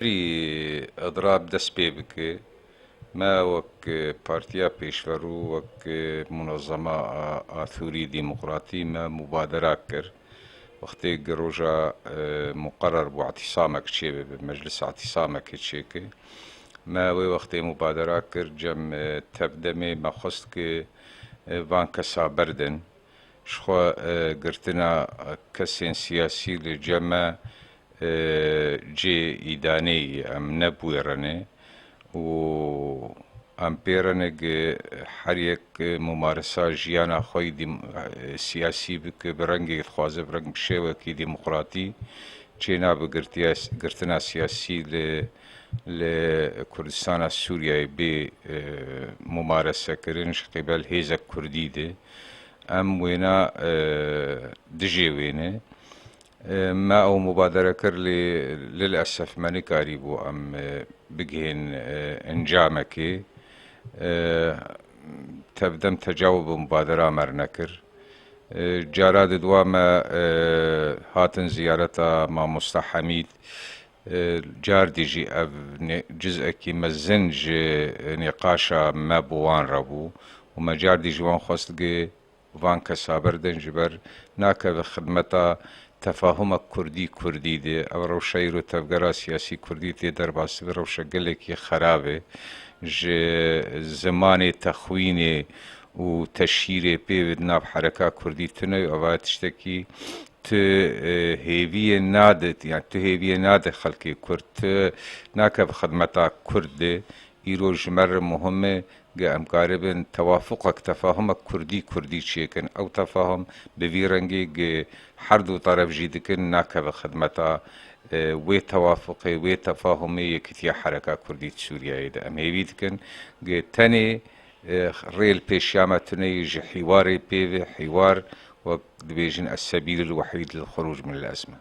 بري اضراب دست پێ بکە ما وەک پارتیا پێشڤەڕ و وەک منظەمە ئاثوری دیموقراتی ما مبادرە کرد وەختێک ڕۆژە مقرر بوو اعتیسامێک چێ بێ مەجلس اعتیسامێکی چێکە ما وێ وەختێ مبادرە کرد جەم تەبدەمێ مەخست کە وان کەسا بەردن شخوا گرتنا کەسێن سیاسی لە جەمە جێ ئیدانەی ئەم نەبوێڕنێ و ئەم پێرەنێک هەریەک ممارسا ژیانە خۆی سیاسی بکە بە ڕەنگێک خوازە بڕنگ شێوەکی دیموقراتی چێنا بە گرتنا سیاسی لە کوردستانە سووریای بێ ممارسەکردن قیبەل هێزە کوردی دێ ئەم وێنە دژێ وێنێ ما ئەو مبادرە کرد للأسف ما نکاری بوو ئەم بگهێن ئەنجامەکێ تەبدەم تەجاوب مبادرە مەر نەکرد جارا دوامە هاتن زیارەتە مامۆستا حەمید جار دیژی ئەv جزئێکی مەزن ji nîqaşa me bi wan re bû û me car dî ji wan xwest gê van kesa berdin ji ber nakeve xidmeta tefahuma Kurdî Kurdî dê ew rewşeyr û tevgera siyasî Kurdî tê derbasî bi rewşa gelekî xerab e ji zimanê texwînê û teşhîrê pê nav hereka Kurdî tune ev tiştekî tu hêviyê nade yani tu hêviyê nade xelkê Kurd tu nakeve xidmeta Kurd dê îro ji me re muhim e em karibin tewafuqek tefahuma Kurdî Kurdî çêkin ew tefahum bi vî rengê her du taraf jî dikin nakeve xidmeta wê tewafuqê wê tefahumê yekîtiya hereka Kurdî Sûriyeyê de em hêvî dikin tenê rêl pêşiya me tuneyê ji hîwarê pêve hîwar وەک دبێژن السبيل الوحيد للخروج من الأزمة